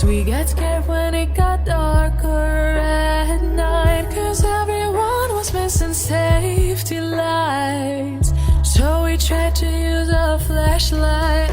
We got scared when it got darker at night, 'cause everyone was missing safety lights. So we tried to use a flashlight